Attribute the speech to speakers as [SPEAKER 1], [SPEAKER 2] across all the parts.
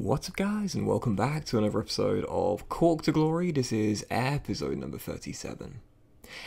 [SPEAKER 1] What's up guys, and welcome back to another episode of Cork to Glory. This is episode number 37.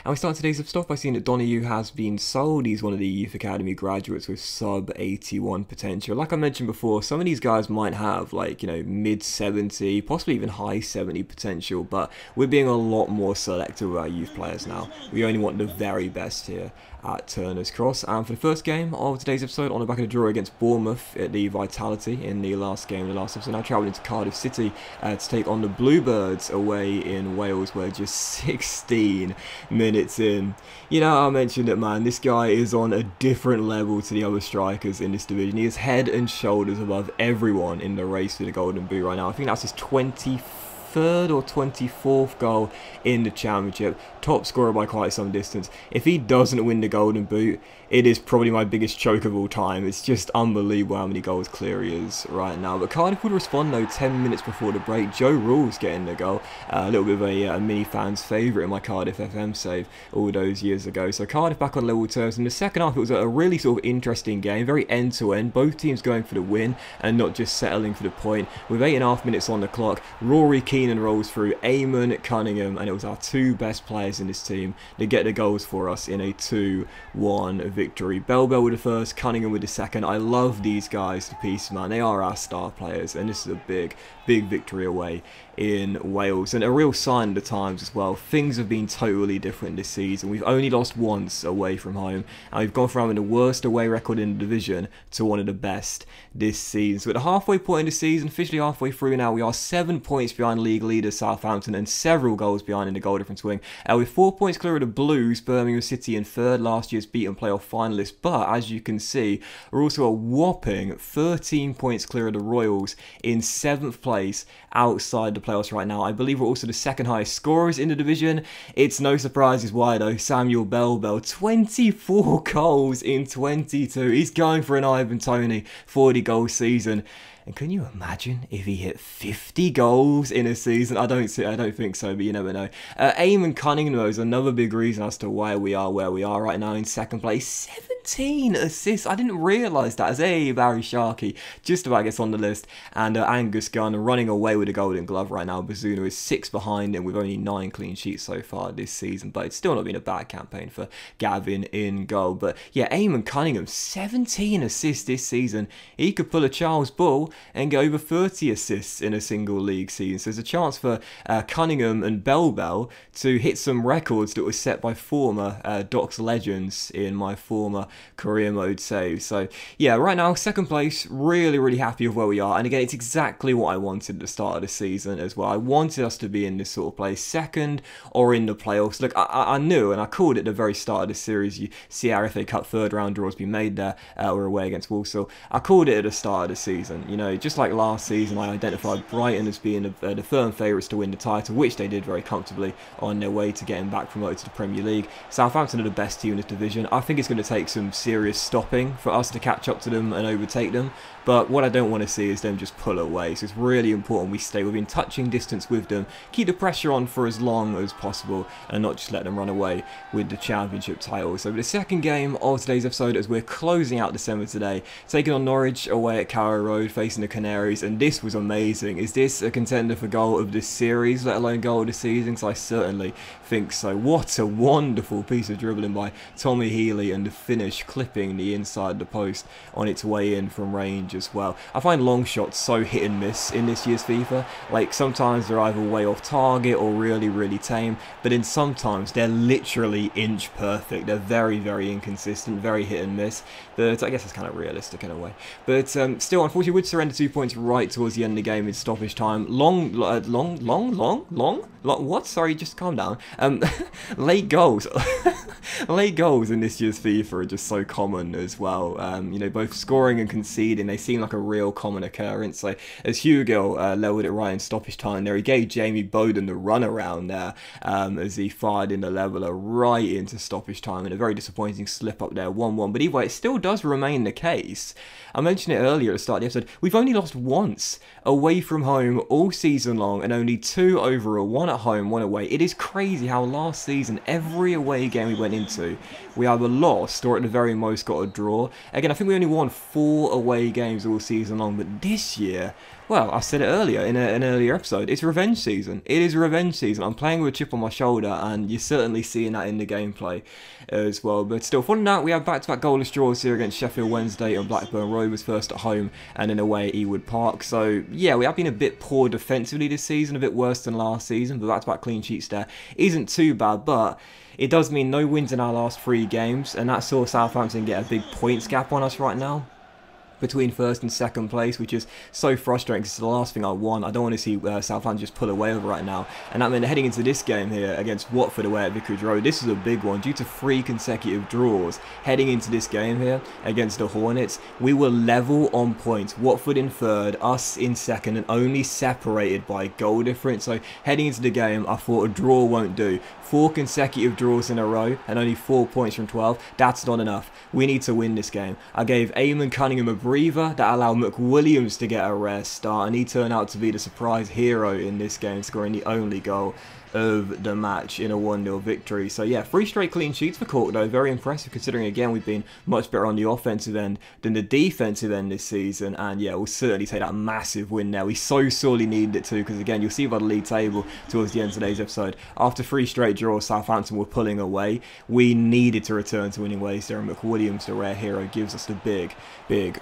[SPEAKER 1] And we start today's stuff by seeing that Donahue has been sold. He's one of the Youth Academy graduates with sub 81 potential. Like I mentioned before, some of these guys might have mid 70, possibly even high 70 potential, but we're being a lot more selective with our youth players now. We only want the very best here at Turner's Cross. And for the first game of today's episode, on the back of the draw against Bournemouth at the Vitality in the last game of the last episode, now travelling to Cardiff City to take on the Bluebirds away in Wales. We're just 16 minutes in. You know, I mentioned it, man, this guy is on a different level to the other strikers in this division. He is head and shoulders above everyone in the race for the Golden Boot right now. I think that's his 23rd or 24th goal in the championship, top scorer by quite some distance. If he doesn't win the Golden Boot, it is probably my biggest choke of all time. It's just unbelievable how many goals clear he is right now. But Cardiff would respond though 10 minutes before the break. Joe Rule's getting the goal. A little bit of a mini fan's favourite in my Cardiff FM save all those years ago. So Cardiff back on level terms. In the second half, it was a really sort of interesting game, very end-to-end. Both teams going for the win and not just settling for the point. With 8.5 minutes on the clock, Rory Keane rolls through Eamon Cunningham, and it was our two best players in this team to get the goals for us in a 2-1 victory. Bell with the first, Cunningham with the second. I love these guys to pieces, man. They are our star players, and this is a big victory away in Wales, and a real sign of the times as well. Things have been totally different this season. We've only lost once away from home, and we've gone from having the worst away record in the division to one of the best this season. So at the halfway point in the season, officially halfway through now, we are 7 points behind league leaders Southampton and several goals behind in the goal difference wing. With 4 points clear of the Blues, Birmingham City in third, last year's beaten playoff finalists. But as you can see, we're also a whopping 13 points clear of the Royals in 7th place outside the playoffs right now. I believe we're also the second highest scorers in the division. It's no surprises why though. Samuel Bell, 24 goals in 22. He's going for an Ivan Toney 40 goal season. And can you imagine if he hit 50 goals in a season? I don't think so, but you never know. Eamon Cunningham though is another big reason as to why we are where we are right now in second place. 17 assists. I didn't realise that. As Barry Sharkey just about gets on the list. And Angus Gunn running away with the Golden Glove right now. Bazuna is 6 behind him with only 9 clean sheets so far this season. But it's still not been a bad campaign for Gavin in goal. But yeah, Eamon Cunningham, 17 assists this season. He could pull a Charles Bull and get over 30 assists in a single league season. So there's a chance for Cunningham and Bell to hit some records that were set by former Docs legends in my former career mode save. So yeah, right now, second place, really happy with where we are. And again, it's exactly what I wanted at the start of the season as well. I wanted us to be in this sort of place, second or in the playoffs. Look, I knew, and I called it at the very start of the series. You see our FA Cup third round draws be made there. We're away against Walsall. I called it at the start of the season. You know, just like last season, I identified Brighton as being the firm favourites to win the title, which they did very comfortably on their way to getting back promoted to the Premier League. Southampton are the best team in this division. I think it's going to take some serious stopping for us to catch up to them and overtake them. But what I don't want to see is them just pull away. So it's really important we stay within touching distance with them, keep the pressure on for as long as possible, and not just let them run away with the championship title. So the second game of today's episode, as we're closing out December today, taking on Norwich away at Carrow Road, facing the Canaries, and this was amazing. Is this a contender for goal of this series, let alone goal of the season? Because I certainly think so. What a wonderful piece of dribbling by Tommy Healy, and the finish clipping the inside of the post on its way in from range as well. I find long shots so hit and miss in this year's FIFA. Like, sometimes they're either way off target or really tame, but then sometimes they're literally inch perfect. They're very inconsistent, very hit and miss, but I guess it's kind of realistic in a way. But still, unfortunately, would surrender 2 points right towards the end of the game in stoppage time. What? Sorry, just calm down. Late goals. Late goals in this year's FIFA are just so common as well. You know, both scoring and conceding, they seem like a real common occurrence. So as Hugo leveled it right in stoppage time there, he gave Jamie Bowden the run around there as he fired in the leveller right into stoppage time, and a very disappointing slip up there, 1-1. But anyway, it still does remain the case. I mentioned it earlier at the start of the episode, we've only lost once away from home all season long, and only 2 overall, 1 at home, 1 away. It is crazy how last season, every away game we went into, we either lost or at the very most got a draw. Again, I think we only won 4 away games all season long, but this year Well, I said it earlier in an earlier episode. It's revenge season. It is revenge season. I'm playing with a chip on my shoulder, and you're certainly seeing that in the gameplay as well. But still, following that, we have back-to-back goalless draws here against Sheffield Wednesday and Blackburn Rovers, first at home and then away at Ewood Park. So yeah, we have been a bit poor defensively this season, a bit worse than last season. But back-to-back clean sheets there isn't too bad, but it does mean no wins in our last 3 games, and that saw Southampton get a big points gap on us right now between first and second place, which is so frustrating because it's the last thing I want. I don't want to see Southampton just pull away over right now. And that meant heading into this game here against Watford away at Vicarage Road, this is a big one due to 3 consecutive draws. Heading into this game here against the Hornets, we were level on points. Watford in third, us in second, and only separated by goal difference. So heading into the game, I thought a draw won't do. 4 consecutive draws in a row and only 4 points from 12. That's not enough. We need to win this game. I gave Eamon Cunningham a breather that allowed McWilliams to get a rare start, and he turned out to be the surprise hero in this game, scoring the only goal of the match in a 1-0 victory. So yeah, 3 straight clean sheets for Cork though, very impressive considering again we've been much better on the offensive end than the defensive end this season, and yeah, we'll certainly take that massive win now. We so sorely needed it too, because again, you'll see by the league table towards the end of today's episode, after 3 straight draws Southampton were pulling away, we needed to return to winning ways there, and McWilliams, the rare hero, gives us the big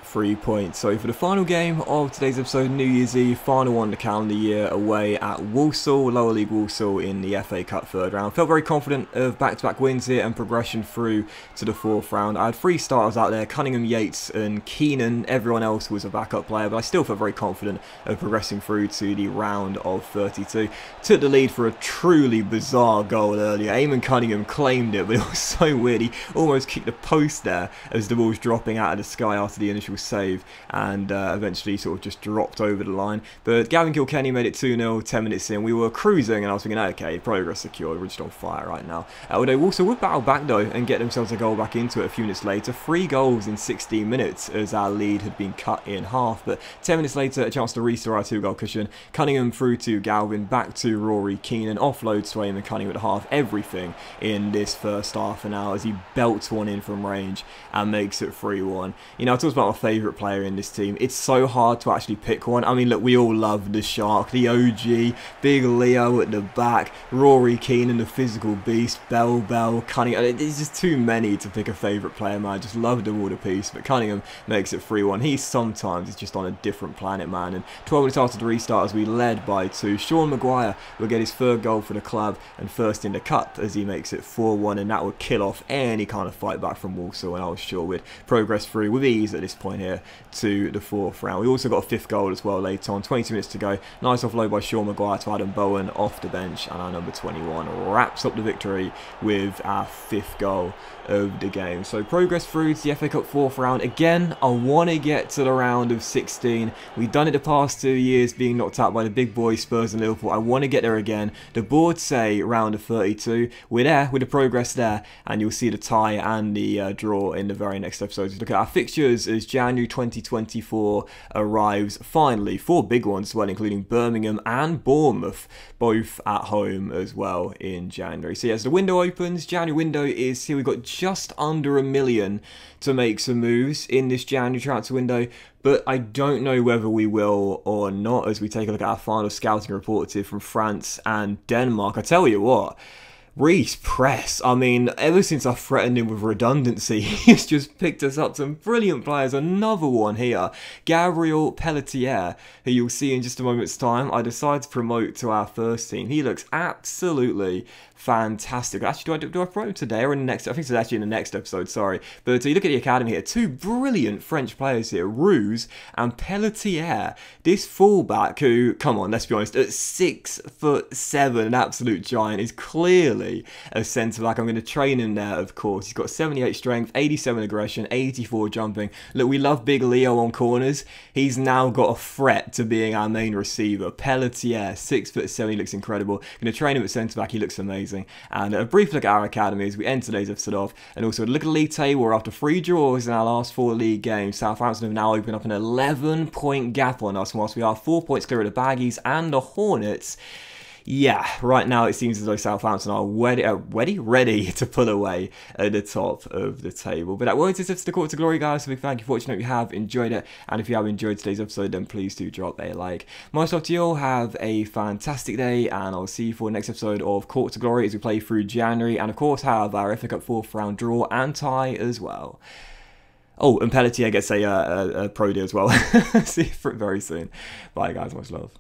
[SPEAKER 1] 3 points. So for the final game of today's episode, New Year's Eve, final one of the calendar year, away at Walsall, lower league Walsall in the FA Cup third round. Felt very confident of back-to-back wins here and progression through to the 4th round. I had 3 starters out there, Cunningham, Yates and Keenan. Everyone else was a backup player, but I still felt very confident of progressing through to the round of 32. Took the lead for a truly bizarre goal earlier. Eamon Cunningham claimed it, but it was so weird. He almost kicked the post there as the ball was dropping out of the sky after the initial save, and eventually sort of just dropped over the line. But Gavin Kilkenny made it 2-0 10 minutes in. We were cruising, and I was thinking, okay, progress secured, we're just on fire right now. Although also would battle back though and get themselves a goal back into it a few minutes later. 3 goals in 16 minutes as our lead had been cut in half. But 10 minutes later, a chance to restore our 2-goal cushion. Cunningham through to Galvin, back to Rory Keenan, offload to Eamon Cunningham at half. Everything in this first half an hour as he belts one in from range and makes it 3-1. You know, I talked about my favourite player in this team. It's so hard to actually pick one. I mean, look, we all love the Shark, the OG, Big Leo at the back, Rory Keenan, the physical beast, Bell, Cunningham. There's just too many to pick a favourite player, man. I just love them all to piece. But Cunningham makes it 3-1. He sometimes is just on a different planet, man. And 12 minutes after the restart, as we led by 2, Sean Maguire will get his 3rd goal for the club and first in the cut as he makes it 4-1, and that would kill off any kind of fight back from Walsall, and I was sure we'd progress through with ease at this point here to the 4th round. We also got a 5th goal as well later on, 22 minutes to go. Nice offload by Sean Maguire to Adam Bowen off the bench, and our number 21 wraps up the victory with our 5th goal of the game. So progress through to the FA Cup 4th round. Again, I want to get to the round of 16. We've done it the past 2 years, being knocked out by the big boys Spurs and Liverpool. I want to get there again. The boards say round of 32. We're there with the progress there, and you'll see the tie and the draw in the very next episode. Look at our fixtures as January 2024 arrives finally. 4 big ones as well, including Birmingham and Bournemouth, both at home as well in January. So yes, the window opens. January window is here. We've got just under 1 million to make some moves in this January transfer window, but I don't know whether we will or not as we take a look at our final scouting report here from France and Denmark. I tell you what, Reece Press, I mean, ever since I threatened him with redundancy, he's just picked us up some brilliant players. Another one here, Gabriel Pelletier, who you'll see in just a moment's time. I decided to promote to our first team. He looks absolutely fantastic. Actually, do I promote him today or in the next? I think it's actually in the next episode, sorry. But you look at the academy here, 2 brilliant French players here, Roux and Pelletier. This fullback who, come on, let's be honest, at 6'7", an absolute giant, is clearly a centre-back. I'm going to train him there, of course. He's got 78 strength, 87 aggression, 84 jumping. Look, we love Big Leo on corners. He's now got a threat to being our main receiver. Pelletier, 6'7", he looks incredible. Going to train him at centre-back, he looks amazing. And a brief look at our academy as we end today's episode off, and also a look at the league table where after 3 draws in our last 4 league games, Southampton have now opened up an 11-point gap on us, whilst we are 4 points clear of the Baggies and the Hornets. yeah, right now it seems as though Southampton are ready to pull away at the top of the table. But that was it for the Court to Glory, guys. So big thank you for watching. Hope you have enjoyed it. And if you have enjoyed today's episode, then please do drop a like. Much love to you all. Have a fantastic day, and I'll see you for the next episode of Court to Glory as we play through January. And of course, have our FA Cup 4th round draw and tie as well. Oh, and Pelletier gets a pro deal as well. See you for it very soon. Bye, guys. Much love.